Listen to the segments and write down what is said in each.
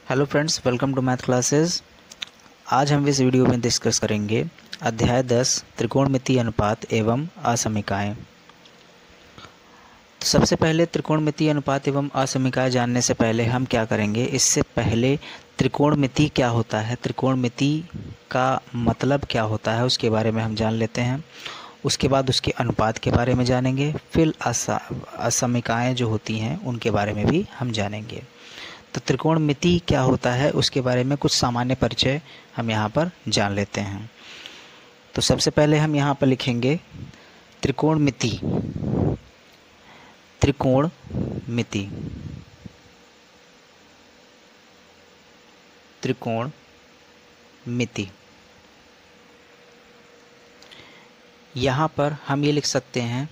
Hello friends, welcome to math classes. आज हम इस वीडियो में डिस्कस करेंगे अध्याय 10 त्रिकोणमितीय अनुपात एवं असमीकाएं। तो सबसे पहले त्रिकोणमितीय अनुपात एवं असमीकाएं जानने से पहले हम क्या करेंगे, इससे पहले त्रिकोणमिति क्या होता है, त्रिकोणमिति का मतलब क्या होता है, उसके बारे में हम जान लेते हैं। उसके बाद उसके अनुपात के बारे में जानेंगे, फिर असमीकाएं जो होती हैं उनके बारे में भी हम जानेंगे। तो त्रिकोणमिति क्या होता है उसके बारे में कुछ सामान्य परिचय हम यहाँ पर जान लेते हैं। तो सबसे पहले हम यहाँ पर लिखेंगे त्रिकोणमिति। त्रिकोणमिति त्रिकोणमिति यहाँ पर हम ये लिख सकते हैं,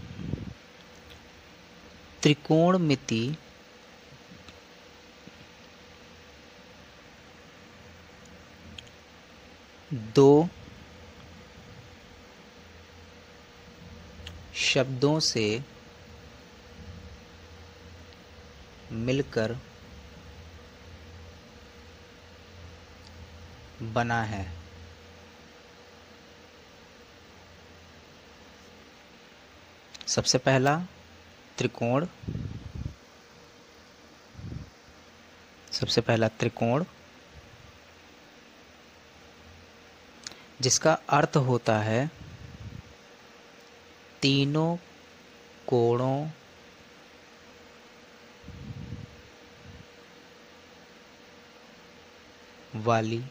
त्रिकोणमिति दो शब्दों से मिलकर बना है। सबसे पहला त्रिकोण, जिसका अर्थ होता है तीनों कोणों वाली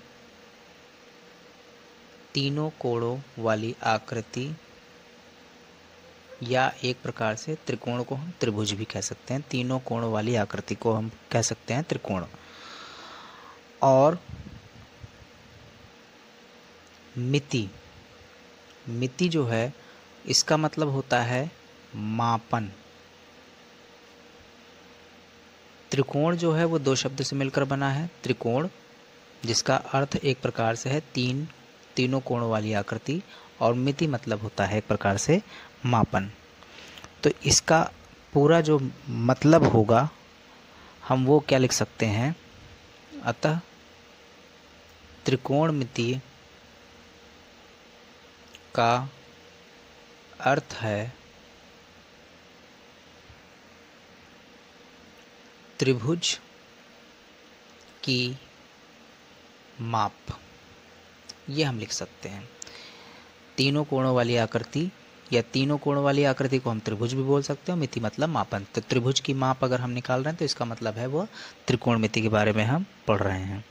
आकृति, या एक प्रकार से त्रिकोण को हम त्रिभुज भी कह सकते हैं। तीनों कोणों वाली आकृति को हम कह सकते हैं त्रिकोण। और मिति जो है, इसका मतलब होता है मापन। त्रिकोण जो है वो दो शब्द से मिलकर बना है, त्रिकोण, जिसका अर्थ एक प्रकार से है तीनों कोणों वाली आकृति, और मिति मतलब होता है एक प्रकार से मापन। तो इसका पूरा जो मतलब होगा हम वो क्या लिख सकते हैं, अतः त्रिकोणमिति का अर्थ है त्रिभुज की माप। ये हम लिख सकते हैं। तीनों कोणों वाली आकृति, या तीनों कोणों वाली आकृति को हम त्रिभुज भी बोल सकते हैं। मिति मतलब मापन। तो त्रिभुज की माप अगर हम निकाल रहे हैं तो इसका मतलब है वो त्रिकोणमिति के बारे में हम पढ़ रहे हैं।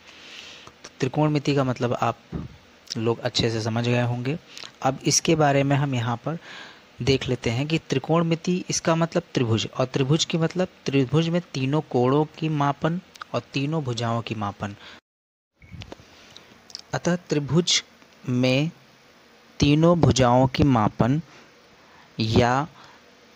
तो त्रिकोणमिति का मतलब आप लोग अच्छे से समझ गए होंगे। अब इसके बारे में हम यहाँ पर देख लेते हैं कि त्रिकोणमिति, इसका मतलब त्रिभुज, और त्रिभुज की मतलब त्रिभुज में तीनों कोणों की मापन और तीनों भुजाओं की मापन। अतः त्रिभुज में तीनों भुजाओं की मापन या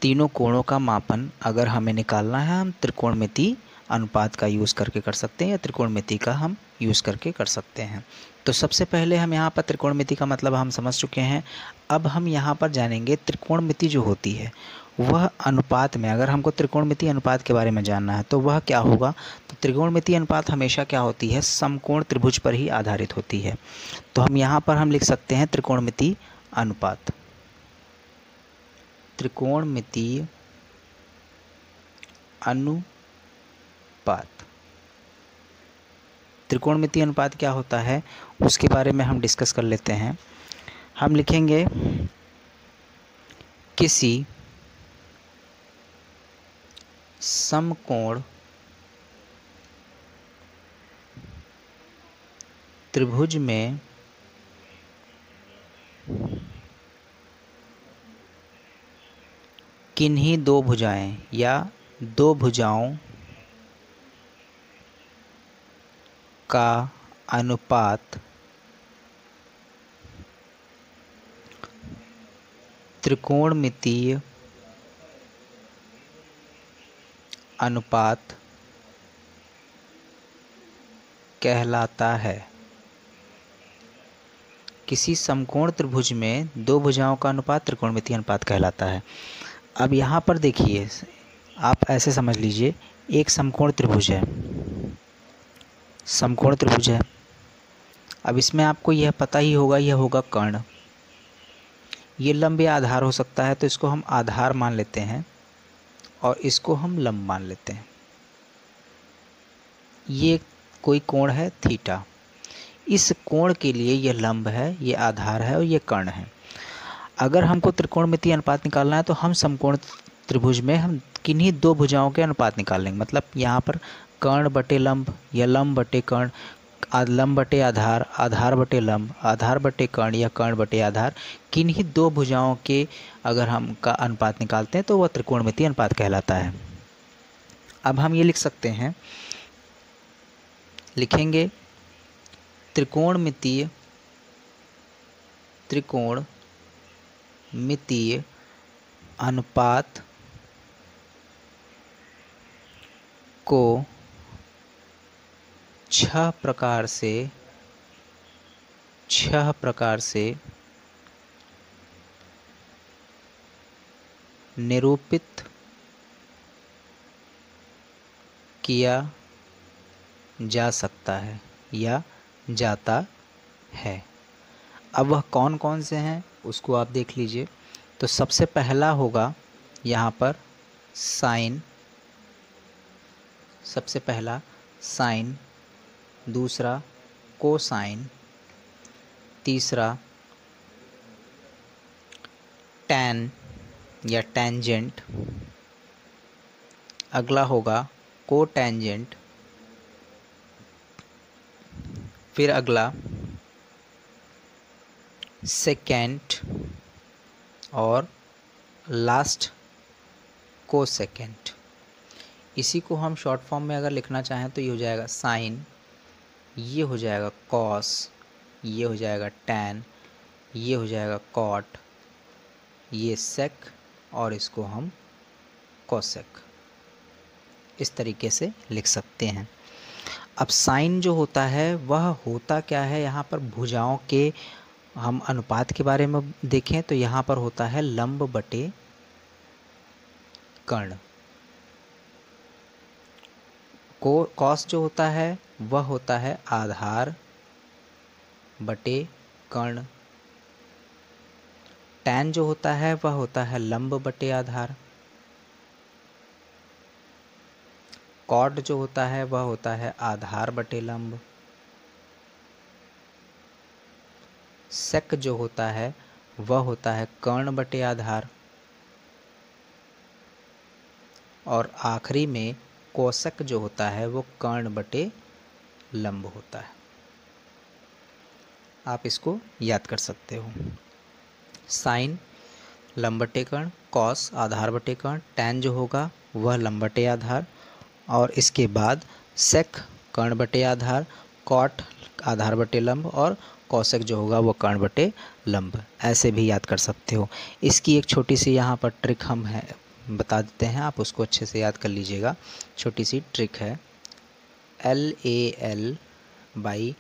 तीनों कोणों का मापन अगर हमें निकालना है, हम त्रिकोणमिति अनुपात का यूज़ करके कर सकते हैं, या त्रिकोणमिति का हम यूज़ करके कर सकते हैं। तो सबसे पहले हम यहाँ पर त्रिकोणमिति का मतलब हम समझ चुके हैं। अब हम यहाँ पर जानेंगे त्रिकोणमिति जो होती है वह अनुपात में, अगर हमको त्रिकोणमिति अनुपात के बारे में जानना है तो वह क्या होगा। तो त्रिकोणमिति अनुपात हमेशा क्या होती है, समकोण त्रिभुज पर ही आधारित होती है। तो हम यहाँ पर हम लिख सकते हैं त्रिकोणमिति अनुपात। त्रिकोणमितीय अनुपात, त्रिकोणमितीय अनुपात क्या होता है उसके बारे में हम डिस्कस कर लेते हैं। हम लिखेंगे किसी समकोण त्रिभुज में किन्हीं दो भुजाएं या दो भुजाओं का अनुपात त्रिकोणमितीय अनुपात कहलाता है। किसी समकोण त्रिभुज में दो भुजाओं का अनुपात त्रिकोणमितीय अनुपात कहलाता है। अब यहाँ पर देखिए, आप ऐसे समझ लीजिए, एक समकोण त्रिभुज है, समकोण त्रिभुज है। अब इसमें आपको यह पता ही होगा, यह होगा कर्ण। ये लंब या आधार हो सकता है, तो इसको हम आधार मान लेते हैं और इसको हम लंब मान लेते हैं। ये कोई कोण है थीटा, इस कोण के लिए यह लंब है, ये आधार है और ये कर्ण है। अगर हमको त्रिकोणमितीय अनुपात निकालना है तो हम समकोण त्रिभुज में हम किन्हीं दो भुजाओं के अनुपात निकाल लेंगे। मतलब यहाँ पर कर्ण बटे लंब या लंब बटे कर्ण, लंब बटे आधार, आधार बटे लंब, आधार बटे कर्ण या कर्ण बटे आधार, किन्हीं दो भुजाओं के अगर हम का अनुपात निकालते हैं तो वह त्रिकोणमितीय अनुपात कहलाता है। अब हम ये लिख सकते हैं, लिखेंगे त्रिकोणमितीय अनुपात को 6 प्रकार से निरूपित किया जा सकता है या जाता है। अब वह कौन कौन से हैं उसको आप देख लीजिए। तो सबसे पहला होगा यहाँ पर साइन, सबसे पहला साइन, दूसरा कोसाइन, तीसरा टैन या टेंजेंट, अगला होगा कोटेंजेंट, फिर अगला सेकेंट और लास्ट कोसेकेंट। इसी को हम शॉर्ट फॉर्म में अगर लिखना चाहें तो ये हो जाएगा साइन, ये हो जाएगा कॉस, ये हो जाएगा टैन, ये हो जाएगा कॉट, ये सेक और इसको हम कोसेक, इस तरीके से लिख सकते हैं। अब साइन जो होता है वह होता क्या है, यहाँ पर भुजाओं के हम अनुपात के बारे में देखें तो यहाँ पर होता है लंब बटे कर्ण। कॉस जो होता है वह होता है आधार बटे कर्ण। टैन जो होता है वह होता है लंब बटे आधार। कॉट जो होता है वह होता है आधार बटे लंब। सेक जो होता है वह होता है कर्ण बटे आधार। और आखिरी में कोसक जो होता है वो कर्ण बटे लंब होता है। आप इसको याद कर सकते हो। साइन लंब बटे कर्ण, कॉस आधार बटे कर्ण, टैन जो होगा वह लंब बटे आधार, और इसके बाद सेक कर्ण बटे आधार, कॉट आधार बटे लंब और कोसेक जो होगा वो कर्ण बटे लंब। ऐसे भी याद कर सकते हो। इसकी एक छोटी सी यहाँ पर ट्रिक हम है बता देते हैं, आप उसको अच्छे से याद कर लीजिएगा। छोटी सी ट्रिक है, LAL बाई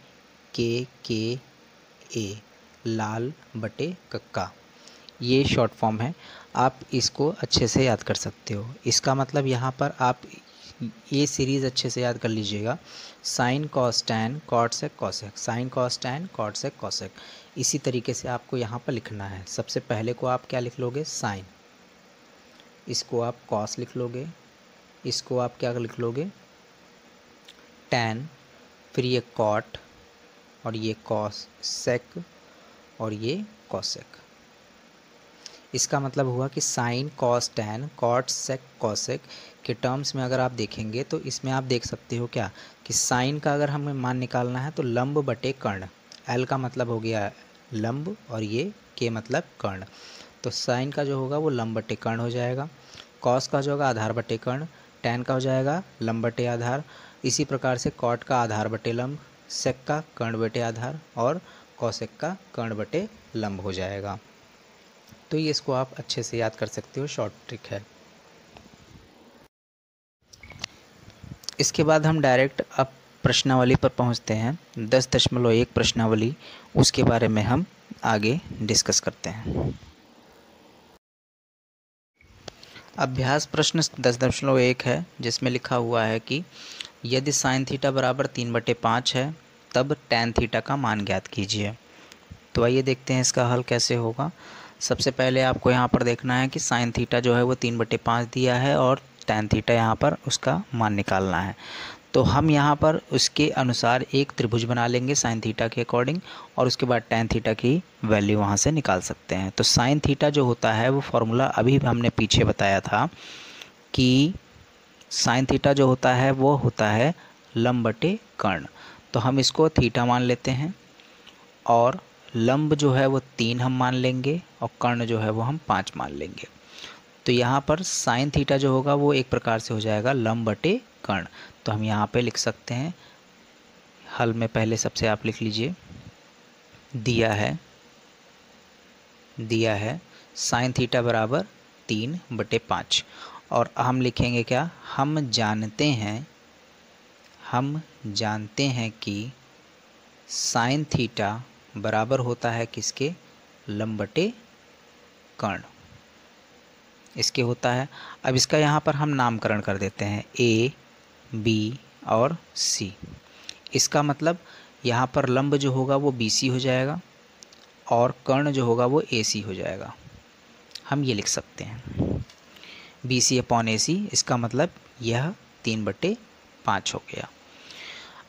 KKA, लाल बटे कक्का, ये शॉर्ट फॉर्म है। आप इसको अच्छे से याद कर सकते हो। इसका मतलब यहाँ पर आप ये सीरीज़ अच्छे से याद कर लीजिएगा, sine cos tan cot sec cosec, sine cos tan cot sec cosec. इसी तरीके से आपको यहाँ पर लिखना है। सबसे पहले को आप क्या लिख लोगे, साइन, इसको आप कॉस लिख लोगे, इसको आप क्या लिख लोगे, टैन, फिर ये कॉट और ये कॉस सेक और ये कॉसेक। इसका मतलब हुआ कि sine cos tan cot sec cosec के टर्म्स में अगर आप देखेंगे तो इसमें आप देख सकते हो क्या कि साइन का अगर हमें मान निकालना है तो लंब बटे कर्ण, एल का मतलब हो गया लंब और ये के मतलब कर्ण, तो साइन का जो होगा वो लंब बटे कर्ण हो जाएगा। कॉस का जो होगा आधार बटे कर्ण, टैन का हो जाएगा लंब बटे आधार, इसी प्रकार से कॉट का आधार बटे लंब, सेक का कर्ण बटे आधार और कॉसेक का कर्ण बटे लंब हो जाएगा। तो ये इसको आप अच्छे से याद कर सकते हो, शॉर्ट ट्रिक है। इसके बाद हम डायरेक्ट अब प्रश्नावली पर पहुंचते हैं। 10.1 प्रश्नावली, उसके बारे में हम आगे डिस्कस करते हैं। अभ्यास प्रश्न 10.1 है जिसमें लिखा हुआ है कि यदि साइन थीटा बराबर 3/5 है तब टैन थीटा का मान ज्ञात कीजिए। तो आइए देखते हैं इसका हल कैसे होगा। सबसे पहले आपको यहाँ पर देखना है कि साइन थीटा जो है वो 3/5 दिया है और टैन थीटा यहाँ पर उसका मान निकालना है। तो हम यहाँ पर उसके अनुसार एक त्रिभुज बना लेंगे साइन थीटा के अकॉर्डिंग, और उसके बाद टैन थीटा की वैल्यू वहाँ से निकाल सकते हैं। तो साइन थीटा जो होता है वो फॉर्मूला अभी हमने पीछे बताया था कि साइन थीटा जो होता है वो होता है लंब बटे कर्ण। तो हम इसको थीटा मान लेते हैं और लंब जो है वो 3 हम मान लेंगे और कर्ण जो है वो हम 5 मान लेंगे। तो यहाँ पर साइन थीटा जो होगा वो एक प्रकार से हो जाएगा लंब बटे कर्ण। तो हम यहाँ पे लिख सकते हैं, हल में पहले सबसे आप लिख लीजिए, दिया है साइन थीटा बराबर 3/5 और हम लिखेंगे क्या, हम जानते हैं कि साइन थीटा बराबर होता है किसके, लंब बटे कर्ण, इसके होता है। अब इसका यहाँ पर हम नामकरण कर देते हैं ए, बी और सी। इसका मतलब यहाँ पर लंब जो होगा वो बी सी हो जाएगा और कर्ण जो होगा वो ए सी हो जाएगा। हम ये लिख सकते हैं बी सी अपॉन ए सी, इसका मतलब यह 3/5 हो गया।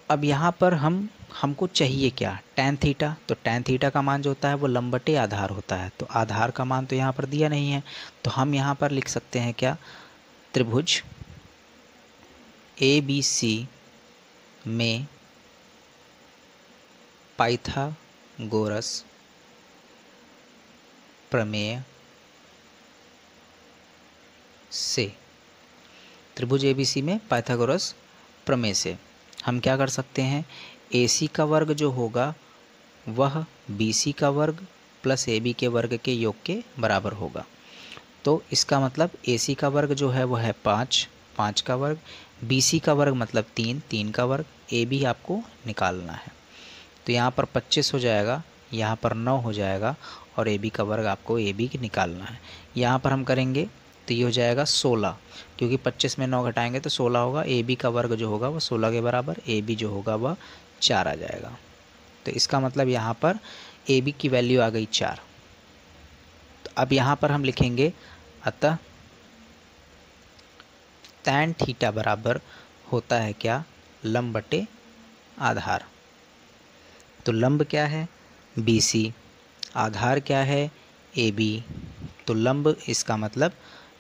अब यहाँ पर हमको चाहिए क्या, टैन थीटा। तो टैन थीटा का मान जो होता है वो लंब बटे आधार होता है। तो आधार का मान तो यहाँ पर दिया नहीं है, तो हम यहाँ पर लिख सकते हैं क्या, त्रिभुज ए बी सी में पाइथागोरस प्रमेय से, त्रिभुज एबीसी में पाइथागोरस प्रमेय से हम क्या कर सकते हैं, AC का वर्ग जो होगा वह BC का वर्ग प्लस AB के वर्ग के योग के बराबर होगा। तो इसका मतलब AC का वर्ग जो है वह है 5 का वर्ग, BC का वर्ग मतलब 3 का वर्ग, AB आपको निकालना है। तो यहाँ पर 25 हो जाएगा, यहाँ पर 9 हो जाएगा और AB का वर्ग आपको AB निकालना है। यहाँ पर हम करेंगे तो ये हो जाएगा 16, क्योंकि 25 में 9 घटाएंगे तो 16 होगा। AB का वर्ग जो होगा वो 16 के बराबर, AB जो होगा वह 4 आ जाएगा। तो इसका मतलब यहाँ पर AB की वैल्यू आ गई 4। तो अब यहाँ पर हम लिखेंगे अतः टैन थीटा बराबर होता है क्या, लंब बटे आधार। तो लंब क्या है BC, आधार क्या है AB। तो लंब इसका मतलब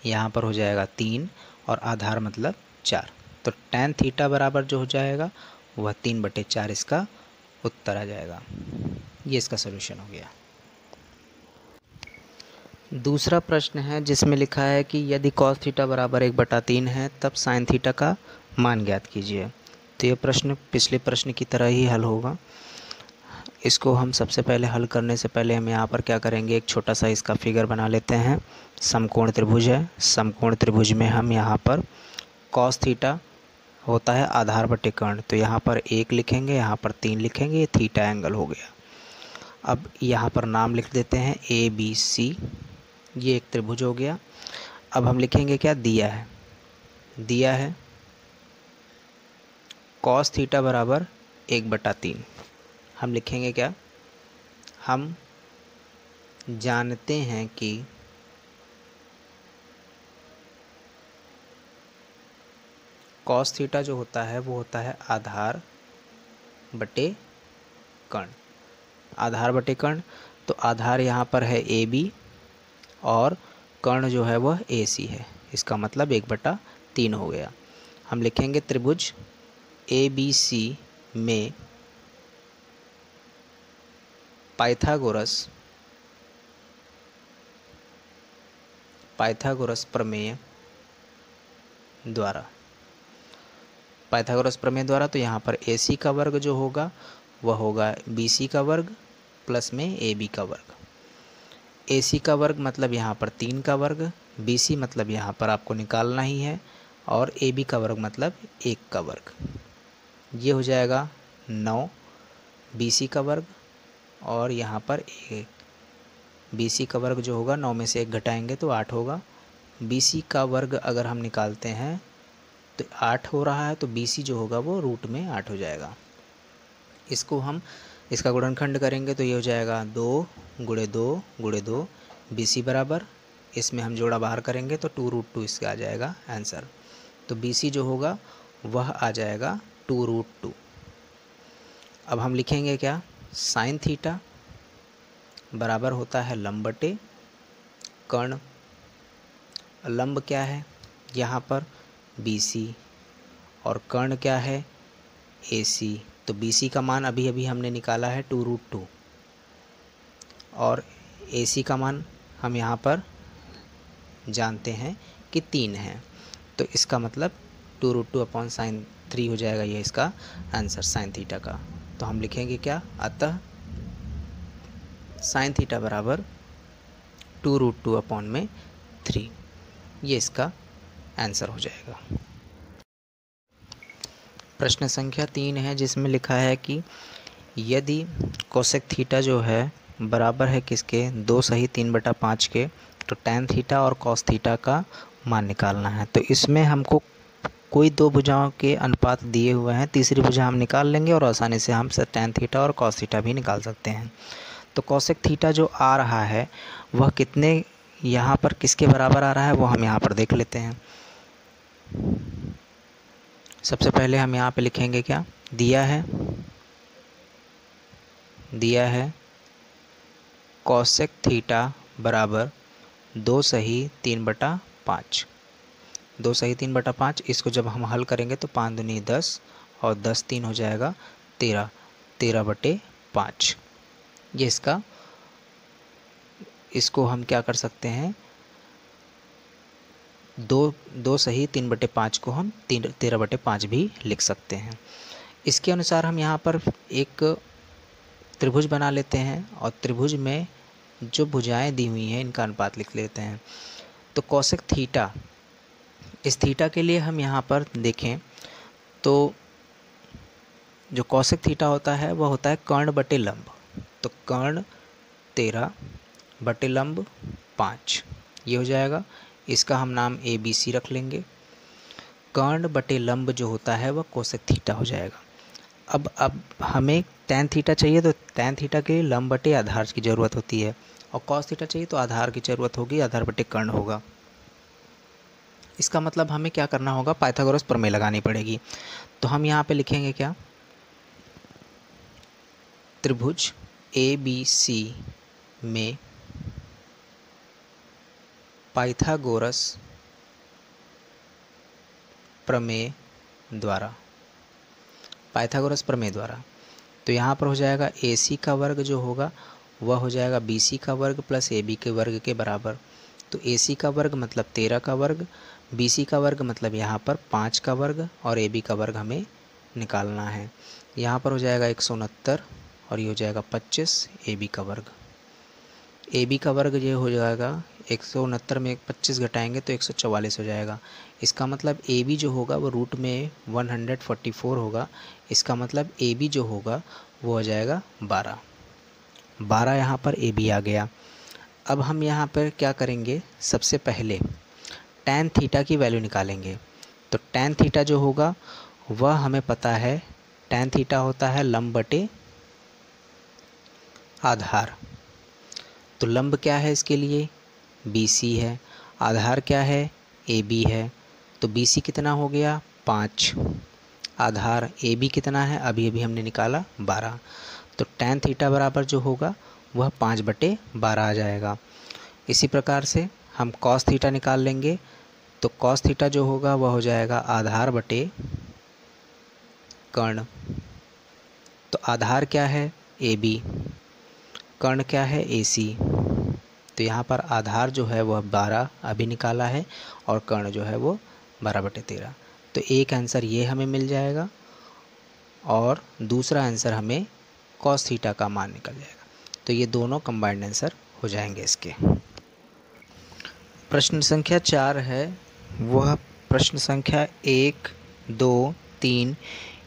यहाँ पर हो जाएगा 3 और आधार मतलब 4। तो टैन थीटा बराबर जो हो जाएगा वह 3/4 इसका उत्तर आ जाएगा। ये इसका सलूशन हो गया। दूसरा प्रश्न है जिसमें लिखा है कि यदि कॉस थीटा बराबर 1/3 है तब साइन थीटा का मान ज्ञात कीजिए। तो ये प्रश्न पिछले प्रश्न की तरह ही हल होगा। इसको हम सबसे पहले हल करने से पहले हम यहाँ पर क्या करेंगे, एक छोटा सा इसका फिगर बना लेते हैं। समकोण त्रिभुज है, समकोण त्रिभुज में हम यहाँ पर कॉस थीटा होता है आधार बटे कर्ण, तो यहाँ पर 1 लिखेंगे, यहाँ पर 3 लिखेंगे, ये थीटा एंगल हो गया। अब यहाँ पर नाम लिख देते हैं ABC, ये एक त्रिभुज हो गया। अब हम लिखेंगे क्या, दिया है कॉस थीटा बराबर 1/3। हम लिखेंगे क्या, हम जानते हैं कि कॉस थीटा जो होता है वो होता है आधार बटे कर्ण, आधार बटे कर्ण। तो आधार यहाँ पर है AB और कर्ण जो है वह AC है, इसका मतलब 1/3 हो गया। हम लिखेंगे त्रिभुज ABC में पाइथागोरस प्रमेय द्वारा, तो यहाँ पर AC का वर्ग जो होगा वह होगा BC का वर्ग प्लस में AB का वर्ग। AC का वर्ग मतलब यहाँ पर 3 का वर्ग, BC मतलब यहाँ पर आपको निकालना ही है, और AB का वर्ग मतलब 1 का वर्ग। ये हो जाएगा 9 BC का वर्ग और यहाँ पर 1। BC का वर्ग जो होगा 9 में से 1 घटाएंगे तो 8 होगा। BC का वर्ग अगर हम निकालते हैं तो 8 हो रहा है, तो BC जो होगा वो रूट में 8 हो जाएगा। इसको हम इसका गुणनखंड करेंगे तो ये हो जाएगा 2 गुणे 2 गुणे 2 BC बराबर, इसमें हम जोड़ा बाहर करेंगे तो 2√2 इसका आ जाएगा आंसर। तो BC जो होगा वह आ जाएगा 2√2। अब हम लिखेंगे क्या, साइन थीटा बराबर होता है लंब बटे कर्ण। लंब क्या है यहाँ पर BC और कर्ण क्या है AC। तो BC का मान अभी अभी हमने निकाला है 2√2 और AC का मान हम यहाँ पर जानते हैं कि 3 है। तो इसका मतलब 2√2/sin3 हो जाएगा, ये इसका आंसर साइन थीटा का। तो हम लिखेंगे क्या, अतः साइन थीटा बराबर 2√2/3, ये इसका आंसर हो जाएगा। प्रश्न संख्या 3 है जिसमें लिखा है कि यदि कोसेक थीटा जो है बराबर है किसके, 2 सही 3/5 के, तो टैन थीटा और कॉस थीटा का मान निकालना है। तो इसमें हमको कोई दो भुजाओं के अनुपात दिए हुए हैं, तीसरी भुजा हम निकाल लेंगे और आसानी से हम टैन थीटा और कॉस थीटा भी निकाल सकते हैं। तो कोसेक थीटा जो आ रहा है वह कितने यहाँ पर किसके बराबर आ रहा है वो हम यहाँ पर देख लेते हैं। सबसे पहले हम यहाँ पे लिखेंगे क्या, दिया है कोसेक थीटा बराबर 2 सही 3/5। 2 सही 3/5, इसको जब हम हल करेंगे तो 5 दूनी 10 और 10 3 हो जाएगा 13, 13/5। ये इसको हम क्या कर सकते हैं, 2 सही 3/5 को हम 13/5 भी लिख सकते हैं। इसके अनुसार हम यहाँ पर एक त्रिभुज बना लेते हैं और त्रिभुज में जो भुजाएं दी हुई हैं इनका अनुपात लिख लेते हैं। तो कोसेक थीटा, इस थीटा के लिए हम यहाँ पर देखें तो जो कोसेक थीटा होता है वह होता है कर्ण बटे लंब। तो कर्ण 13 बटे लंब 5, ये हो जाएगा। इसका हम नाम ABC रख लेंगे। कर्ण बटे लंब जो होता है वह कोसेक थीटा हो जाएगा। अब हमें टैन थीटा चाहिए तो टैन थीटा के लिए लंब बटे आधार की ज़रूरत होती है, और कॉस थीटा चाहिए तो आधार की ज़रूरत होगी, आधार बटे कर्ण होगा। इसका मतलब हमें क्या करना होगा, पाइथागोरस प्रमेय लगानी पड़ेगी। तो हम यहाँ पे लिखेंगे क्या, त्रिभुज ABC में पाइथागोरस प्रमेय द्वारा, पाइथागोरस प्रमेय द्वारा। तो यहाँ पर हो जाएगा AC का वर्ग जो होगा वह हो जाएगा BC का वर्ग प्लस AB के वर्ग के बराबर। तो AC का वर्ग मतलब 13 का वर्ग, BC का वर्ग मतलब यहाँ पर 5 का वर्ग और AB का वर्ग हमें निकालना है। यहाँ पर हो जाएगा 169 और ये हो जाएगा 25 AB का वर्ग। AB का वर्ग ये हो जाएगा 169 में 25 घटाएंगे तो 144 हो जाएगा। इसका मतलब AB जो होगा वो रूट में 144 होगा। इसका मतलब AB जो होगा वो हो जाएगा 12 यहाँ पर AB आ गया। अब हम यहाँ पर क्या करेंगे, सबसे पहले टैन थीटा की वैल्यू निकालेंगे। तो टैन थीटा जो होगा वह हमें पता है, टैन थीटा होता है लंब बटे आधार। तो लंब क्या है इसके लिए, BC है, आधार क्या है AB है। तो BC कितना हो गया 5, आधार AB कितना है अभी अभी हमने निकाला 12। तो टैन थीटा बराबर जो होगा वह 5/12 आ जाएगा। इसी प्रकार से हम कॉस थीटा निकाल लेंगे। तो कॉस थीटा जो होगा वह हो जाएगा आधार बटे कर्ण। तो आधार क्या है AB, कर्ण क्या है AC। तो यहाँ पर आधार जो है वह 12 अभी निकाला है और कर्ण जो है वो 12/13। तो एक आंसर ये हमें मिल जाएगा और दूसरा आंसर हमें कॉस थीटा का मान निकल जाएगा। तो ये दोनों कंबाइंड आंसर हो जाएंगे इसके। प्रश्न संख्या 4 है, वह प्रश्न संख्या 1, 2, 3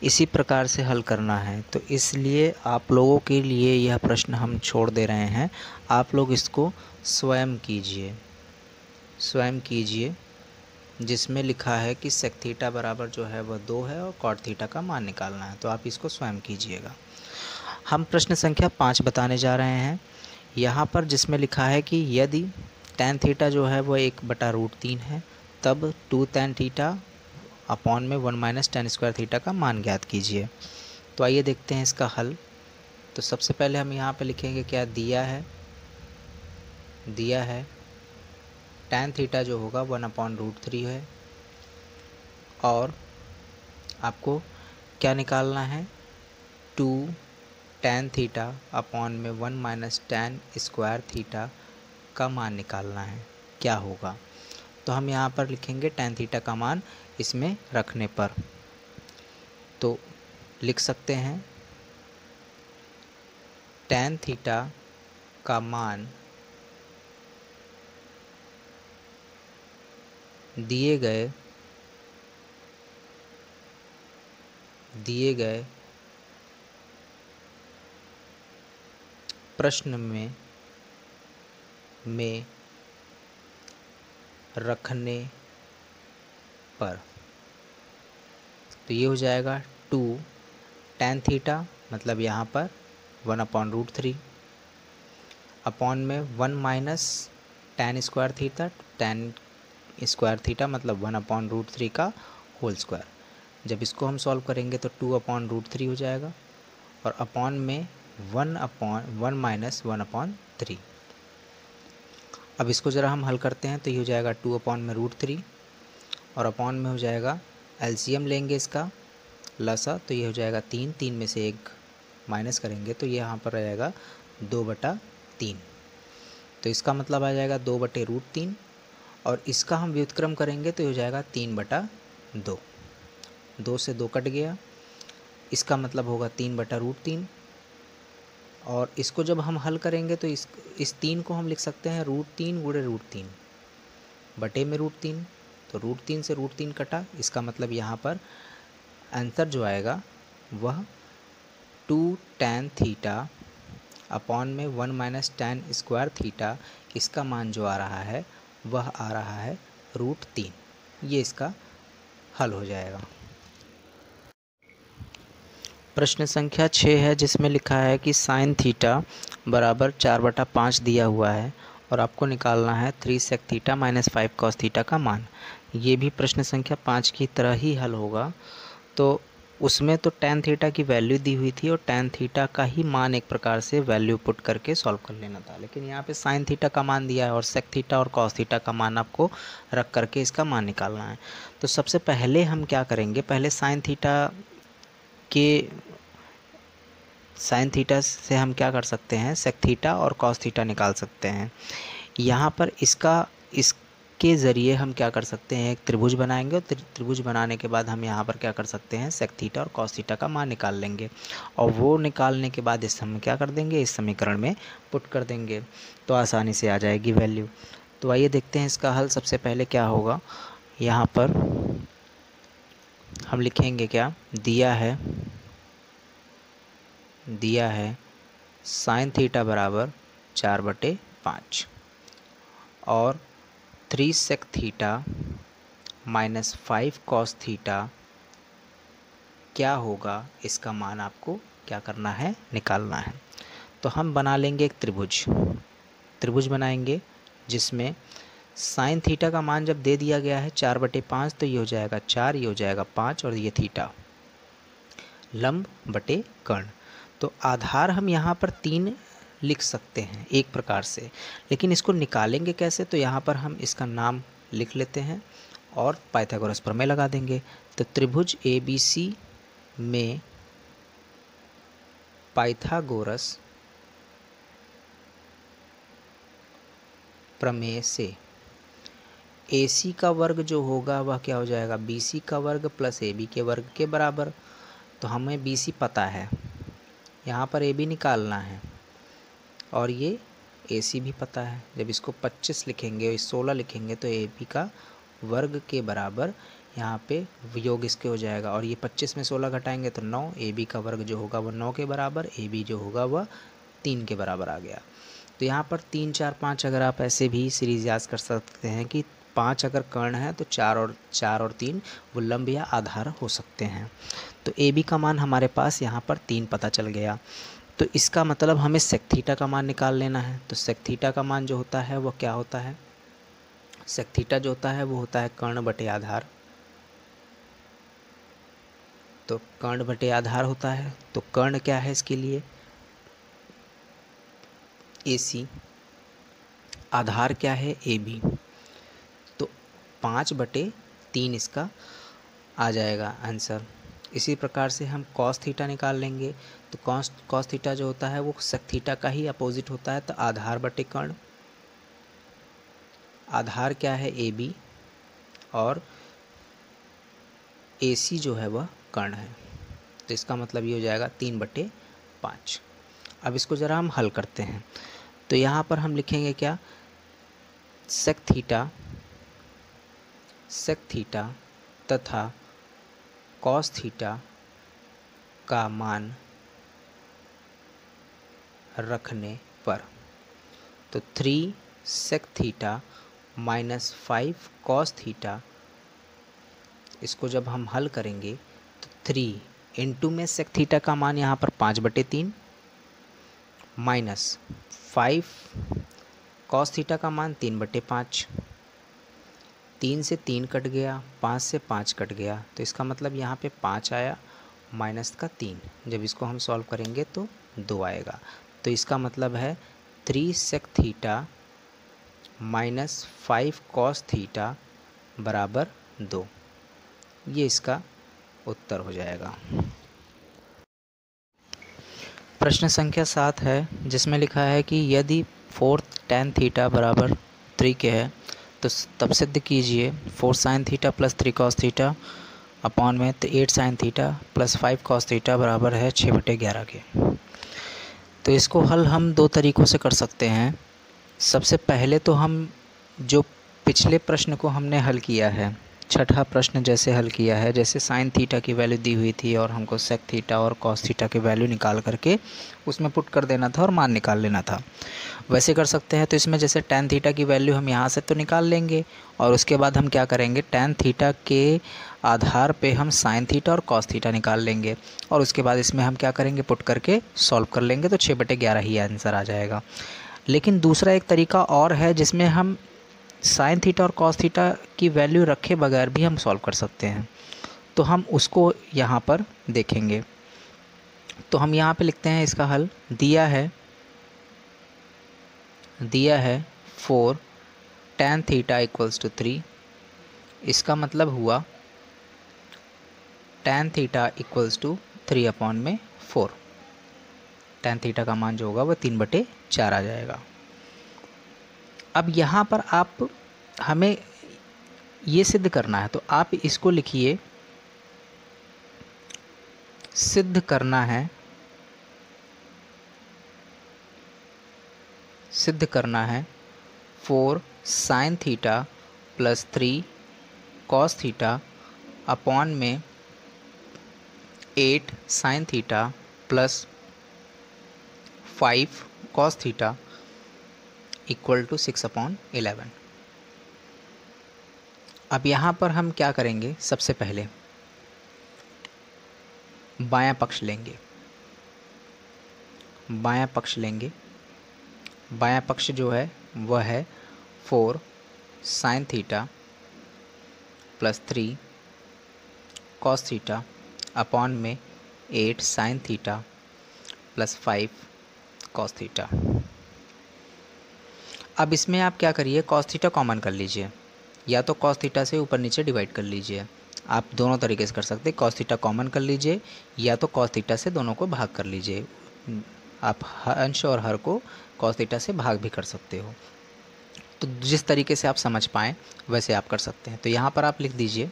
इसी प्रकार से हल करना है। तो इसलिए आप लोगों के लिए यह प्रश्न हम छोड़ दे रहे हैं, आप लोग इसको स्वयं कीजिए। जिसमें लिखा है कि सेक थीटा बराबर जो है वह 2 है और कॉट थीटा का मान निकालना है। तो आप इसको स्वयं कीजिएगा। हम प्रश्न संख्या 5 बताने जा रहे हैं। यहाँ पर जिसमें लिखा है कि यदि tan थीटा जो है वो 1/√3 है, तब 2 tan थीटा अपॉन में 1 माइनस tan स्क्वायर थीटा का मान ज्ञात कीजिए। तो आइए देखते हैं इसका हल। तो सबसे पहले हम यहाँ पे लिखेंगे क्या दिया है tan थीटा जो होगा 1/√3 है, और आपको क्या निकालना है 2 tan थीटा अपॉन में 1 माइनस tan स्क्वायर थीटा का मान निकालना है, क्या होगा। तो हम यहाँ पर लिखेंगे tan थीटा का मान इसमें रखने पर, तो लिख सकते हैं tan थीटा का मान दिए गए प्रश्न में रखने पर, तो ये हो जाएगा 2 tan थीटा मतलब यहाँ पर 1/√3 अपॉन में 1 minus tan square theta, tan square theta मतलब 1/√3 का होल स्क्वायर। जब इसको हम सॉल्व करेंगे तो 2/√3 हो जाएगा, और अपॉन में 1 माइनस 1/3। अब इसको ज़रा हम हल करते हैं तो ये हो जाएगा 2/√3, और अपॉन में हो जाएगा एलसीएम लेंगे इसका लसा, तो ये हो जाएगा 3 में से 1 माइनस करेंगे तो ये यहाँ पर आ जाएगा 2/3। तो इसका मतलब आ जाएगा 2/√3, और इसका हम व्युत्क्रम करेंगे तो हो जाएगा 3/2। 2 से 2 कट गया, इसका मतलब होगा 3/√3, और इसको जब हम हल करेंगे तो इस 3 को हम लिख सकते हैं √3 गुणे √3 बटे में √3, तो √3 से √3 कटा, इसका मतलब यहाँ पर आंसर जो आएगा वह 2 tan थीटा अपॉन में 1 माइनस tan स्क्वायर थीटा, इसका मान जो आ रहा है वह आ रहा है √3। ये इसका हल हो जाएगा। प्रश्न संख्या 6 है, जिसमें लिखा है कि साइन थीटा बराबर 4/5 दिया हुआ है, और आपको निकालना है 3 sec theta minus 5 cos theta का मान। ये भी प्रश्न संख्या 5 की तरह ही हल होगा। तो उसमें तो tan थीटा की वैल्यू दी हुई थी, और tan थीटा का ही मान एक प्रकार से वैल्यू पुट करके सॉल्व कर लेना था, लेकिन यहाँ पे साइन थीटा का मान दिया है और सेक थीटा और कॉस थीटा का मान आपको रख करके इसका मान निकालना है। तो सबसे पहले हम क्या करेंगे, पहले साइन थीटा से हम क्या कर सकते हैं, सेक थीटा और कॉस थीटा निकाल सकते हैं। यहाँ पर इसके ज़रिए हम क्या कर सकते हैं, एक त्रिभुज बनाएंगे, और त्रिभुज बनाने के बाद हम यहाँ पर क्या कर सकते हैं, सेक थीटा और कॉस थीटा का मान निकाल लेंगे, और वो निकालने के बाद इस हम क्या कर देंगे, इस समीकरण में पुट कर देंगे, तो आसानी से आ जाएगी वैल्यू। तो आइए देखते हैं इसका हल। सबसे पहले क्या होगा, यहाँ पर हम लिखेंगे क्या, दिया है साइन थीटा बराबर 4/5 और 3 sec theta minus 5 cos theta क्या होगा, इसका मान आपको क्या करना है, निकालना है। तो हम बना लेंगे एक त्रिभुज बनाएंगे, जिसमें साइन थीटा का मान जब दे दिया गया है 4/5, तो ये हो जाएगा 4, ये हो जाएगा 5, और ये थीटा लंब बटे कर्ण। तो आधार हम यहाँ पर 3 लिख सकते हैं एक प्रकार से, लेकिन इसको निकालेंगे कैसे, तो यहाँ पर हम इसका नाम लिख लेते हैं और पाइथागोरस प्रमेय लगा देंगे। तो त्रिभुज ABC में पाइथागोरस प्रमेय से AC का वर्ग जो होगा वह क्या हो जाएगा, BC का वर्ग प्लस AB के वर्ग के बराबर। तो हमें BC पता है, यहाँ पर AB निकालना है, और ये AC भी पता है। जब इसको 25 लिखेंगे और 16 लिखेंगे तो AB का वर्ग के बराबर यहाँ पे योग इसके हो जाएगा, और ये 25 में 16 घटाएंगे तो 9, AB का वर्ग जो होगा वह 9 के बराबर, AB जो होगा वह 3 के बराबर आ गया। तो यहाँ पर 3, 4, 5 अगर आप ऐसे भी सीरीज याद कर सकते हैं कि 5 अगर कर्ण है तो 4 और 3 वो लंब या आधार हो सकते हैं। तो ए बी का मान हमारे पास यहाँ पर 3 पता चल गया। तो इसका मतलब हमें सेक थीटा का मान निकाल लेना है। तो सेक थीटा का मान जो होता है वो क्या होता है, सेक थीटा जो होता है वो होता है कर्ण बटे आधार। तो कर्ण बटे आधार होता है, तो कर्ण क्या है इसके लिए, ए सी, आधार क्या है ए बी। तो 5/3 इसका आ जाएगा आंसर। इसी प्रकार से हम कॉस थीटा निकाल लेंगे। तो कॉस थीटा जो होता है वो सेक थीटा का ही अपोजिट होता है। तो आधार बटे कर्ण, आधार क्या है ए बी और ए सी जो है वह कर्ण है। तो इसका मतलब ये हो जाएगा 3/5। अब इसको ज़रा हम हल करते हैं। तो यहाँ पर हम लिखेंगे क्या, सेक थीटा तथा कॉस थीटा का मान रखने पर, तो 3 sec theta minus 5 cos theta, इसको जब हम हल करेंगे तो 3 इंटू में सेक थीटा का मान यहाँ पर 5/3 माइनस 5 कॉस थीटा का मान 3/5। 3 से 3 कट गया, 5 से 5 कट गया, तो इसका मतलब यहाँ पे 5 आया माइनस का 3। जब इसको हम सॉल्व करेंगे तो 2 आएगा। तो इसका मतलब है 3 sec theta minus 5 cos theta बराबर 2। ये इसका उत्तर हो जाएगा। प्रश्न संख्या 7 है, जिसमें लिखा है कि यदि 4 tan थीटा बराबर 3 के है तो तब सिद्ध कीजिए 4 sin theta plus 3 cos theta upon में तो 8 sin theta plus 5 cos theta बराबर है 6/11 के। तो इसको हल हम 2 तरीक़ों से कर सकते हैं। सबसे पहले तो हम जो पिछले प्रश्न को हमने हल किया है, छठा प्रश्न जैसे हल किया है, जैसे साइन थीटा की वैल्यू दी हुई थी और हमको सेक थीटा और कॉस थीटा की वैल्यू निकाल करके उसमें पुट कर देना था और मान निकाल लेना था, वैसे कर सकते हैं। तो इसमें जैसे टैन थीटा की वैल्यू हम यहाँ से तो निकाल लेंगे और उसके बाद हम क्या करेंगे, टैन थीटा के आधार पे हम साइन थीटा और कॉस थीटा निकाल लेंगे और उसके बाद इसमें हम क्या करेंगे, पुट करके सॉल्व कर लेंगे तो 6/11 ही आंसर आ जाएगा। लेकिन दूसरा एक तरीका और है जिसमें हम साइन थीटा और कॉस थीटा की वैल्यू रखे बगैर भी हम सॉल्व कर सकते हैं। तो हम उसको यहाँ पर देखेंगे। तो हम यहाँ पे लिखते हैं इसका हल, दिया है 4 tan थीटा इक्वल्स टू 3। इसका मतलब हुआ tan theta equals to 3/4। tan theta का मान जो होगा वह 3/4 आ जाएगा। अब यहाँ पर आप हमें ये सिद्ध करना है, तो आप इसको लिखिए, सिद्ध करना है 4 sin theta plus 3 cos theta upon में 8 sin theta plus 5 cos theta equal to 6/11। अब यहाँ पर हम क्या करेंगे, सबसे पहले बायां पक्ष लेंगे। बायां पक्ष जो है वह है 4 sin theta plus 3 cos theta upon में 8 sin theta plus 5 cos theta. अब इसमें आप क्या करिए, cos थीटा कॉमन कर लीजिए, या तो cos थीटा से ऊपर नीचे डिवाइड कर लीजिए। आप दोनों तरीके से कर सकते हैं, cos थीटा कॉमन कर लीजिए या तो cos थीटा से दोनों को भाग कर लीजिए। आप अंश और हर को cos थीटा से भाग भी कर सकते हो। तो जिस तरीके से आप समझ पाएँ वैसे आप कर सकते हैं। तो यहाँ पर आप लिख दीजिए,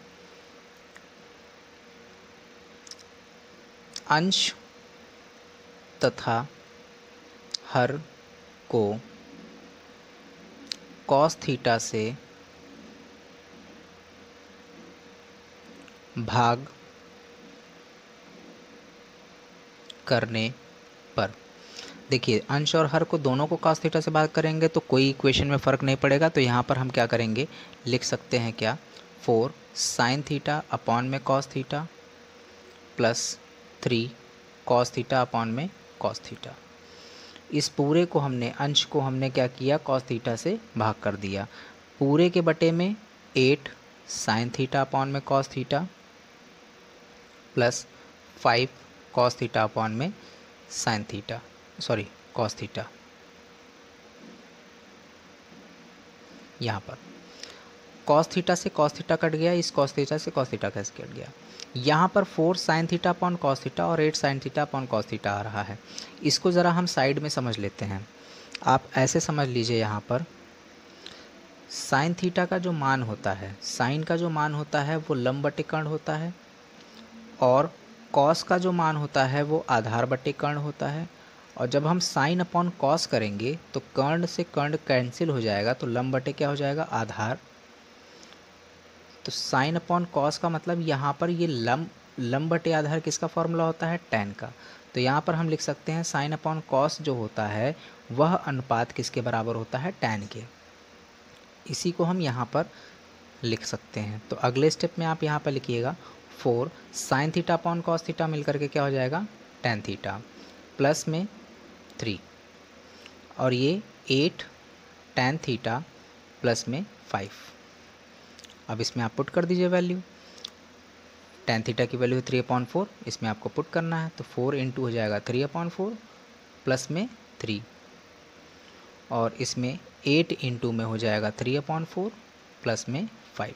अंश तथा हर को cos थीटा से भाग करने पर। देखिए अंश और हर को दोनों को cos थीटा से भाग करेंगे तो कोई इक्वेशन में फ़र्क नहीं पड़ेगा, तो यहाँ पर हम क्या करेंगे, लिख सकते हैं क्या, 4 sin थीटा अपॉन में cos theta plus 3 cos theta upon में cos थीटा। इस पूरे को हमने, अंश को हमने क्या किया, cos थीटा से भाग कर दिया। पूरे के बटे में 8 sin थीटा अपॉन में cos theta plus 5 cos theta upon में sin theta, sorry cos theta. यहाँ पर cos थीटा से cos थीटा कट गया, इस cos थीटा से cos थीटा कैसे कट गया। यहाँ पर 4 sin theta upon cos theta और 8 sin theta upon cos theta आ रहा है। इसको ज़रा हम साइड में समझ लेते हैं। आप ऐसे समझ लीजिए, यहाँ पर sin थीटा का जो मान होता है, sin का जो मान होता है वो लंब बटे कर्ण होता है, और cos का जो मान होता है वो आधार बटे कर्ण होता है। और जब हम sin अपॉन cos करेंगे तो कर्ण से कर्ण कैंसिल हो जाएगा, तो लंब बटे क्या हो जाएगा, आधार। तो sin अपॉन cos का मतलब यहाँ पर ये लंब बटे आधार किसका फॉर्मूला होता है, tan का। तो यहाँ पर हम लिख सकते हैं sin अपॉन cos जो होता है वह अनुपात किसके बराबर होता है, tan के। इसी को हम यहाँ पर लिख सकते हैं। तो अगले स्टेप में आप यहाँ पर लिखिएगा 4 sin theta upon cos theta मिलकर के क्या हो जाएगा, tan थीटा प्लस में 3 और ये 8 tan थीटा प्लस में 5। अब इसमें आप पुट कर दीजिए वैल्यू। tan थीटा की वैल्यू 3/4, इसमें आपको पुट करना है, तो 4 इंटू हो जाएगा 3/4 प्लस में 3, और इसमें 8 इंटू में हो जाएगा 3/4 प्लस में 5।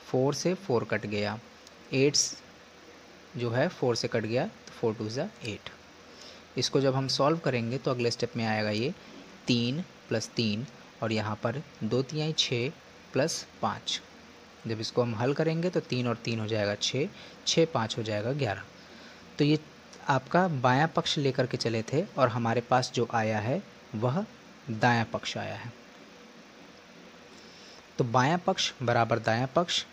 4 से 4 कट गया, 8 जो है 4 से कट गया, तो 4 2 ज़ा 8। इसको जब हम सॉल्व करेंगे तो अगले स्टेप में आएगा ये 3 + 3 और यहाँ पर 2 3 6 प्लस 5। जब इसको हम हल करेंगे तो 3 और 3 हो जाएगा 6, 6 5 हो जाएगा 11। तो ये आपका बायां पक्ष लेकर के चले थे और हमारे पास जो आया है वह दायां पक्ष आया है। तो बायां पक्ष बराबर दायां पक्ष,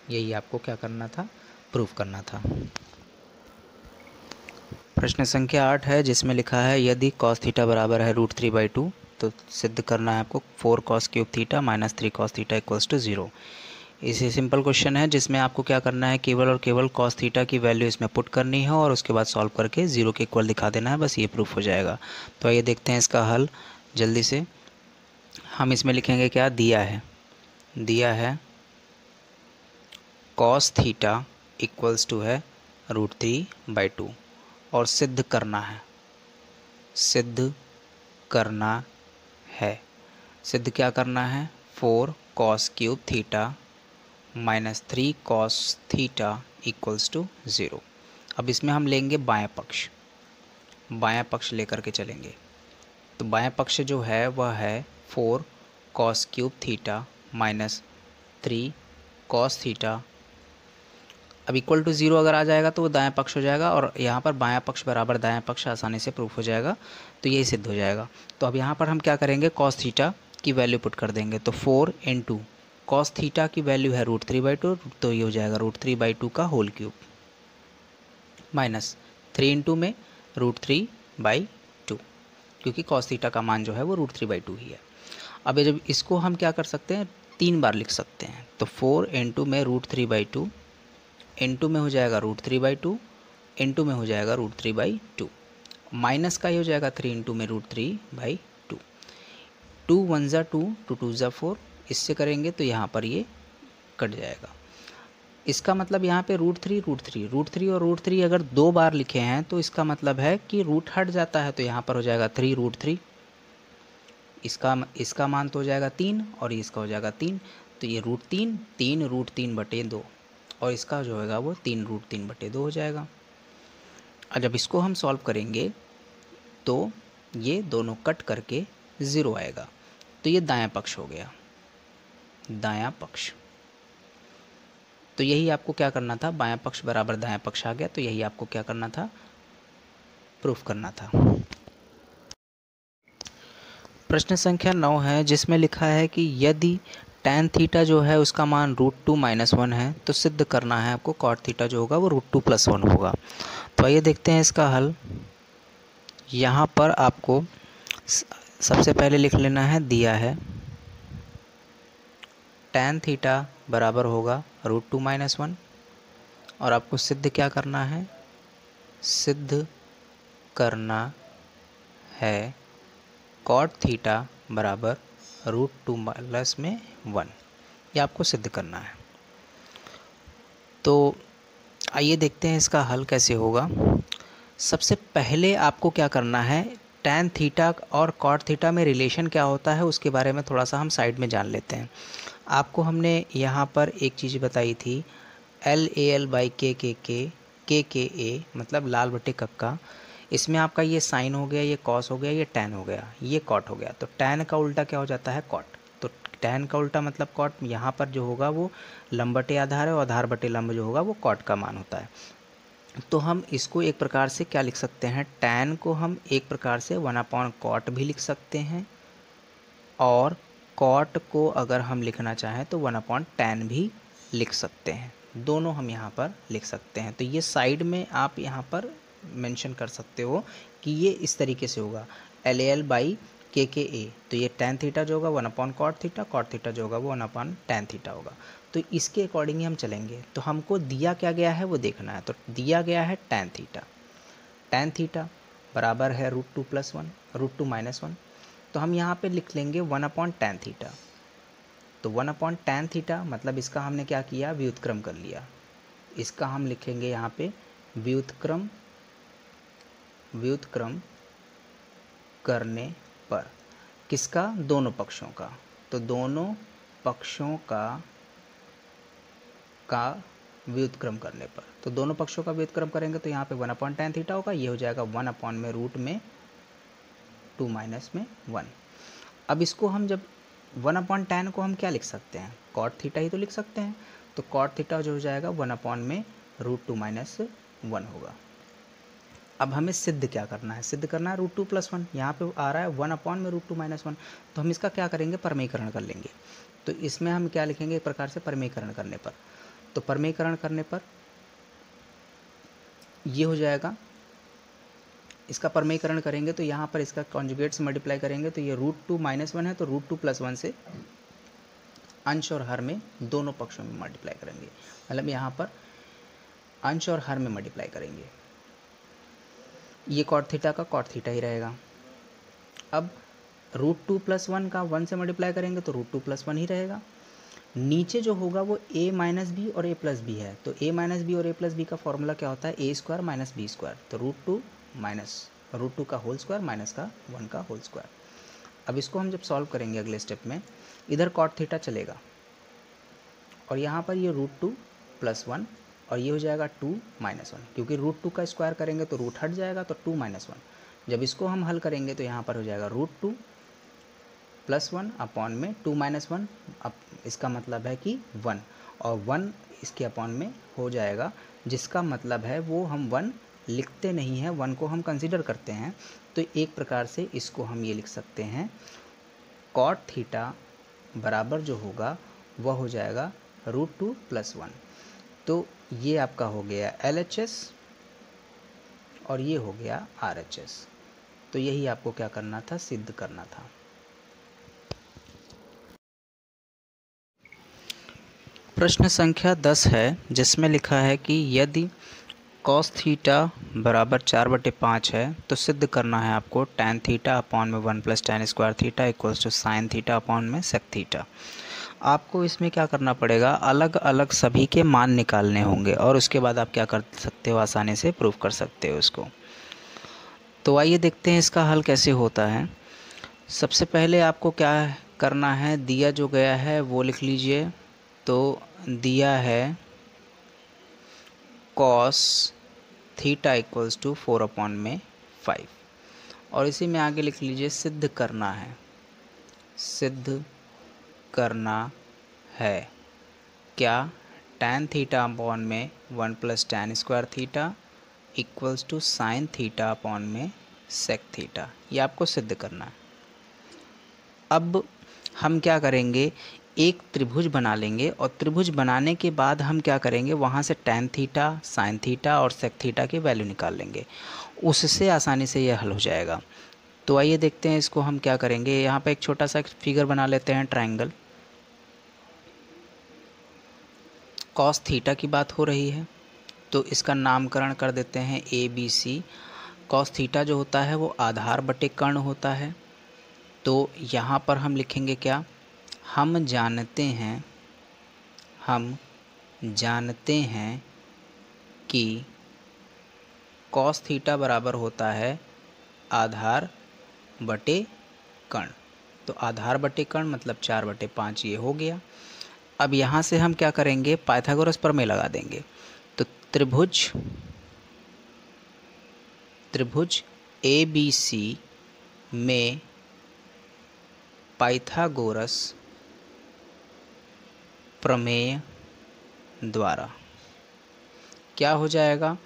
यही आपको क्या करना था, प्रूफ करना था। प्रश्न संख्या 8 है जिसमें लिखा है यदि cos थीटा बराबर है √3/2 तो सिद्ध करना है आपको 4 cos³ theta minus 3 cos theta equals to 0। इसे सिंपल क्वेश्चन है जिसमें आपको क्या करना है, केवल और केवल cos थीटा की वैल्यू इसमें पुट करनी है और उसके बाद सॉल्व करके 0 के इक्वल दिखा देना है, बस ये प्रूफ हो जाएगा। तो आइए देखते हैं इसका हल जल्दी से। हम इसमें लिखेंगे क्या, दिया है cos थीटा इक्वल्स टू है √3/2 और सिद्ध करना है, सिद्ध क्या करना है, 4 cos³ theta minus 3 cos theta equals to 0। अब इसमें हम लेंगे बायां पक्ष लेकर के चलेंगे। तो बायां पक्ष जो है वह है 4 cos³ theta minus 3 cos theta. अब इक्वल टू 0 अगर आ जाएगा तो वो दायां पक्ष हो जाएगा, और यहाँ पर बायां पक्ष बराबर दायां पक्ष आसानी से प्रूफ हो जाएगा, तो यही सिद्ध हो जाएगा। तो अब यहाँ पर हम क्या करेंगे, cos थीटा की वैल्यू पुट कर देंगे। तो 4 इंटू cos थीटा की वैल्यू है √3/2, तो ये हो जाएगा √3/2 का होल क्यूब माइनस 3 इंटू में √3/2, क्योंकि cos थीटा का मान जो है वो √3/2 ही है। अब जब इसको हम क्या कर सकते हैं, 3 बार लिख सकते हैं। तो 4 इंटू में √3/2, इंटू में हो जाएगा √3/2, इंटू में हो जाएगा √3/2, माइनस का ही हो जाएगा 3 इंटू में √3/2। 2 1 ज़ा 2, 2 2 ज़ा 4, इससे करेंगे तो यहाँ पर ये कट जाएगा। इसका मतलब यहाँ पे √3 और √3 अगर 2 बार लिखे हैं तो इसका मतलब है कि रूट हट जाता है, तो यहाँ पर हो जाएगा 3√3। इसका मान तो हो जाएगा 3 और इसका हो जाएगा 3, तो ये √3 3 √3/2, और इसका जो होगा वो 3 √3/2 हो जाएगा। और जब इसको हम सॉल्व करेंगे तो ये दोनों कट करके 0 आएगा, तो ये दायां पक्ष हो गया, दायां पक्ष। तो यही आपको क्या करना था, बायां पक्ष बराबर दायां पक्ष आ गया, तो यही आपको क्या करना था, प्रूफ करना था। प्रश्न संख्या 9 है जिसमें लिखा है कि यदि tan थीटा जो है उसका मान √2 - 1 है तो सिद्ध करना है आपको cot थीटा जो होगा वो √2 + 1 होगा। तो आइए देखते हैं इसका हल। यहाँ पर आपको सबसे पहले लिख लेना है, दिया है tan थीटा बराबर होगा √2 - 1, और आपको सिद्ध क्या करना है, सिद्ध करना है cot थीटा बराबर √2 - 1, ये आपको सिद्ध करना है। तो आइए देखते हैं इसका हल कैसे होगा। सबसे पहले आपको क्या करना है, tan थीटा और cot थीटा में रिलेशन क्या होता है उसके बारे में थोड़ा सा हम साइड में जान लेते हैं। आपको हमने यहाँ पर एक चीज़ बताई थी, LAL/KKA मतलब लाल बटे कक्का। इसमें आपका ये साइन हो गया, ये कॉस हो गया, ये टैन हो गया, ये कॉट हो गया। तो टैन का उल्टा क्या हो जाता है, कॉट। तो टैन का उल्टा मतलब कॉट। यहाँ पर जो होगा वो लंब बटे आधार है, और आधार बटे लंब जो होगा वो कॉट का मान होता है। तो हम इसको एक प्रकार से क्या लिख सकते हैं, टैन को हम एक प्रकार से 1/cot भी लिख सकते हैं, और कॉट को अगर हम लिखना चाहें तो 1/tan भी लिख सकते हैं। दोनों हम यहाँ पर लिख सकते हैं। तो ये साइड में आप यहाँ पर मेंशन कर सकते हो कि ये इस तरीके से होगा, LAL/KKA। तो ये tan थीटा जो होगा 1/cot थीटा, cot थीटा जो होगा वो 1/tan थीटा होगा। तो इसके अकॉर्डिंग ही हम चलेंगे। तो हमको दिया क्या गया है वो देखना है। तो दिया गया है tan थीटा। tan थीटा बराबर है √2 - 1। तो हम यहाँ पे लिख लेंगे 1/tan थीटा। तो 1/tan थीटा मतलब इसका हमने क्या किया, व्युत्क्रम कर लिया। इसका हम लिखेंगे यहाँ पे व्युत्क्रम करने पर किसका, दोनों पक्षों का। तो दोनों पक्षों का व्युत्क्रम करने पर, तो दोनों पक्षों का व्युत्क्रम करेंगे तो यहाँ पे 1/tan थीटा होगा, ये हो जाएगा 1/√2 - 1। अब इसको हम जब 1/tan को हम क्या लिख सकते हैं, cot थीटा ही तो लिख सकते हैं। तो cot थीटा जो हो जाएगा 1/√2 - 1 होगा। अब हमें सिद्ध क्या करना है, सिद्ध करना है √2 + 1। यहाँ पे आ रहा है 1/√2 - 1। तो हम इसका क्या करेंगे, परमीकरण कर लेंगे। तो इसमें हम क्या लिखेंगे, एक प्रकार से परमीकरण करने पर। तो परमीकरण करने पर ये हो जाएगा, इसका परमीकरण करेंगे तो यहाँ पर इसका कॉन्जुगेट से मल्टीप्लाई करेंगे तो ये √2 - 1 है, तो √2 + 1 से अंश और हर में दोनों पक्षों में मल्टीप्लाई करेंगे। मतलब यहाँ पर अंश और हर में मल्टीप्लाई करेंगे। ये cot थीटा का cot थीटा ही रहेगा। अब √2 + 1 का 1 से मल्टीप्लाई करेंगे तो √2 + 1 ही रहेगा। नीचे जो होगा वो a - b और a + b है। तो a - b और a + b का फॉर्मूला क्या होता है, a² - b²। तो √2 का होल स्क्वायर माइनस का 1 का होल स्क्वायर। अब इसको हम जब सॉल्व करेंगे अगले स्टेप में, इधर cot थीटा चलेगा और यहाँ पर ये √2 + 1 और ये हो जाएगा 2 - 1, क्योंकि √2 का स्क्वायर करेंगे तो रूट हट जाएगा, तो 2 - 1। जब इसको हम हल करेंगे तो यहाँ पर हो जाएगा √2 + 1 अपॉन में 2 - 1। अब इसका मतलब है कि 1 और 1 इसके अपॉन में हो जाएगा, जिसका मतलब है वो हम 1 लिखते नहीं हैं, 1 को हम कंसीडर करते हैं। तो एक प्रकार से इसको हम ये लिख सकते हैं, cot थीटा बराबर जो होगा वह हो जाएगा √2 + 1। तो ये आपका हो गया LHS और ये हो गया RHS। तो यही आपको क्या करना था, सिद्ध करना था। प्रश्न संख्या 10 है, जिसमें लिखा है कि यदि cos थीटा बराबर 4/5 है तो सिद्ध करना है आपको tan थीटा अपॉन में 1 + tan² theta equals to sin theta upon में sec थीटा। आपको इसमें क्या करना पड़ेगा, अलग अलग सभी के मान निकालने होंगे और उसके बाद आप क्या कर सकते हो, आसानी से प्रूव कर सकते हो इसको। तो आइए देखते हैं इसका हल कैसे होता है। सबसे पहले आपको क्या करना है, दिया जो गया है वो लिख लीजिए। तो दिया है cos थीटा इक्वल्स टू 4/5 और इसी में आगे लिख लीजिए सिद्ध करना है, सिद्ध करना है क्या, tan थीटा अपॉन में 1 + tan² theta equals to sin theta upon में sec थीटा। ये आपको सिद्ध करना है। अब हम क्या करेंगे, एक त्रिभुज बना लेंगे और त्रिभुज बनाने के बाद हम क्या करेंगे, वहाँ से टैन थीटा, साइन थीटा और सेक थीटा की वैल्यू निकाल लेंगे। उससे आसानी से यह हल हो जाएगा। तो आइए देखते हैं इसको हम क्या करेंगे। यहाँ पे एक छोटा सा फिगर बना लेते हैं, ट्रायंगल। कॉस थीटा की बात हो रही है तो इसका नामकरण कर देते हैं A B C. Cos theta जो होता है वो आधार बटे कर्ण होता है। तो यहाँ पर हम लिखेंगे क्या, हम जानते हैं कि कॉस थीटा बराबर होता है आधार बटे कर्ण। तो आधार बटे कर्ण मतलब 4/5 ये हो गया। अब यहाँ से हम क्या करेंगे, पाइथागोरस प्रमेय लगा देंगे। तो त्रिभुज ए बी सी में पाइथागोरस प्रमेय द्वारा क्या हो जाएगा,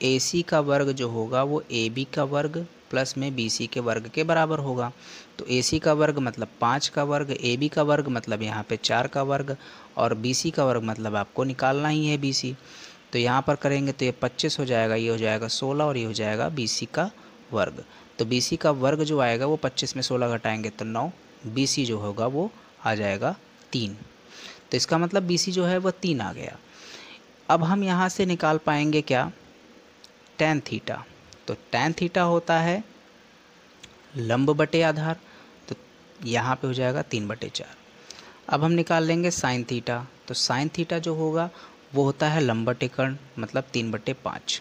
ए सी का वर्ग जो होगा वो ए बी का वर्ग प्लस में बी सी के वर्ग के बराबर होगा। तो ए सी का वर्ग मतलब 5 का वर्ग, ए बी का वर्ग मतलब यहाँ पे 4 का वर्ग, और बी सी का वर्ग मतलब आपको निकालना ही है बी सी। तो यहाँ पर करेंगे तो ये 25 हो जाएगा, ये हो जाएगा 16 और ये हो जाएगा बी सी का वर्ग। तो बी सी का वर्ग जो आएगा वो 25 में 16 घटाएंगे तो 9, बी सी जो होगा वो आ जाएगा 3। तो इसका मतलब बी सी जो है वो 3 आ गया। अब हम यहाँ से निकाल पाएंगे क्या, टैन थीटा। तो टैन थीटा होता है लंब बटे आधार, तो यहाँ पे हो जाएगा 3/4। अब हम निकाल लेंगे साइन थीटा। तो साइन थीटा जो होगा वो होता है लंब बटे कर्ण मतलब 3/5।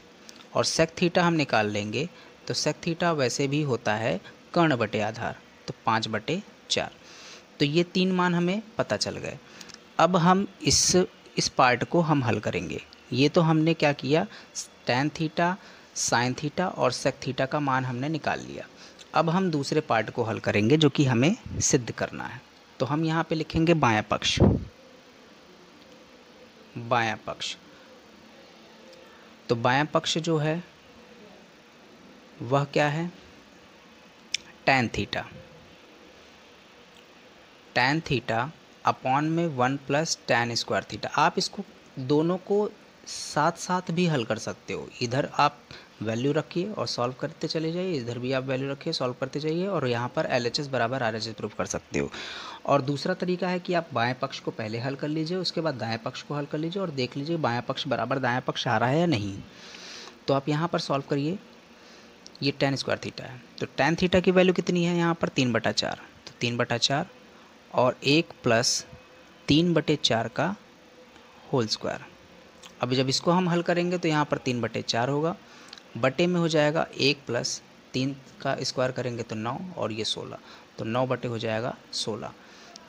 और सेक थीटा हम निकाल लेंगे तो सेक थीटा वैसे भी होता है कर्ण बटे आधार, तो 5/4। तो ये 3 मान हमें पता चल गए। अब हम इस पार्ट को हम हल करेंगे। ये तो हमने क्या किया, टैन थीटा, साइन थीटा और सेक थीटा का मान हमने निकाल लिया। अब हम दूसरे पार्ट को हल करेंगे जो कि हमें सिद्ध करना है। तो हम यहाँ पे लिखेंगे बायां पक्ष। तो बायां पक्ष जो है वह क्या है, टैन थीटा अपॉन में 1 प्लस टैन स्क्वायर थीटा। आप इसको दोनों को साथ साथ भी हल कर सकते हो। इधर आप वैल्यू रखिए और सॉल्व करते चले जाइए, इधर भी आप वैल्यू रखिए सॉल्व करते जाइए, और यहाँ पर LHS बराबर RHS प्रूफ कर सकते हो। और दूसरा तरीका है कि आप बाएं पक्ष को पहले हल कर लीजिए, उसके बाद दाएं पक्ष को हल कर लीजिए और देख लीजिए बायां पक्ष बराबर दायां पक्ष आ रहा है या नहीं। तो आप यहाँ पर सॉल्व करिए। ये टैन स्क्वायर थीटा है, तो टैन थीटा की वैल्यू कितनी है यहाँ पर 3/4। तो 3/4 और 1 प्लस 3/4 का होल स्क्वायर। अब जब इसको हम हल करेंगे तो यहाँ पर 3/4 होगा, बटे में हो जाएगा 1 प्लस 3 का स्क्वायर करेंगे तो 9 और ये 16, तो 9 बटे हो जाएगा 16।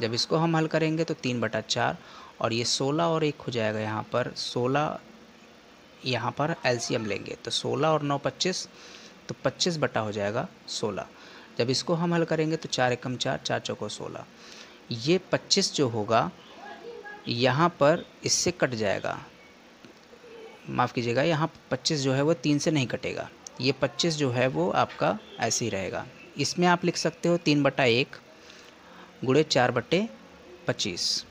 जब इसको हम हल करेंगे तो 3/4 और ये 16 और 1 हो जाएगा यहाँ पर 16, यहाँ पर LCM लेंगे तो 16 और 9 25, तो 25 बटा हो जाएगा 16। जब इसको हम हल करेंगे तो 4 एकम 4, 4 चौको 16। ये 25 जो होगा यहाँ पर इससे कट जाएगा, माफ़ कीजिएगा, यहाँ 25 जो है वो 3 से नहीं कटेगा, ये 25 जो है वो आपका ऐसे ही रहेगा। इसमें आप लिख सकते हो 3/1 गुणे 4/25।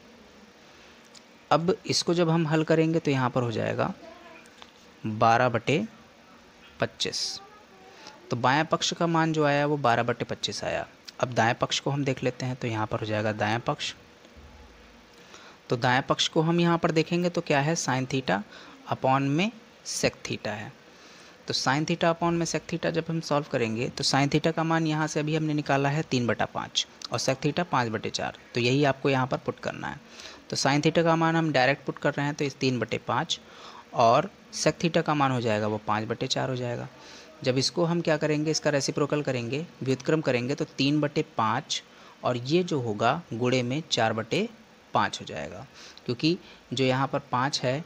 अब इसको जब हम हल करेंगे तो यहाँ पर हो जाएगा 12/25। तो बायां पक्ष का मान जो आया वो 12/25 आया। अब दाएं पक्ष को हम देख लेते हैं, तो यहाँ पर हो जाएगा दायां पक्ष। तो दाएं पक्ष को हम यहाँ पर देखेंगे तो क्या है, साइन थीटा अपॉन में सेक थीटा है। तो साइन थीटा अपॉन में सेक थीटा जब हम सॉल्व करेंगे तो साइन थीटा का मान यहाँ से अभी हमने निकाला है 3/5 और सेक थीटा 5/4, तो यही आपको यहाँ पर पुट करना है। तो साइन थीटा का मान हम डायरेक्ट पुट कर रहे हैं तो इस 3/5 और सेक थीटा का मान हो जाएगा वो 5/4 हो जाएगा। जब इसको हम क्या करेंगे, इसका रेसिप्रोकल करेंगे, व्युत्क्रम करेंगे तो 3/5 और ये जो होगा गुणे में 4/5 हो जाएगा, क्योंकि जो यहाँ पर 5 है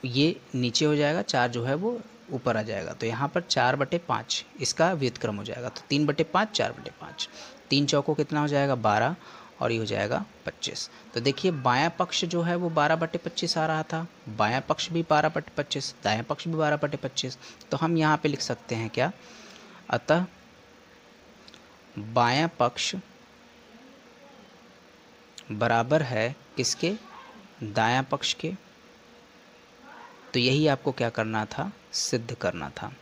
ये नीचे हो जाएगा, 4 जो है वो ऊपर आ जाएगा, तो यहाँ पर 4/5 इसका व्युत्क्रम हो जाएगा। तो 3/5 4/5, 3 चौकों कितना हो जाएगा 12 और ये हो जाएगा 25। तो देखिए बायां पक्ष जो है वो 12/25 आ रहा था, बायां पक्ष भी 12/25, दायां पक्ष भी 12/25। तो हम यहाँ पे लिख सकते हैं क्या, अतः बायां पक्ष बराबर है किसके, दायां पक्ष के। तो यही आपको क्या करना था, सिद्ध करना था।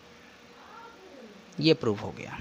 ये प्रूव हो गया।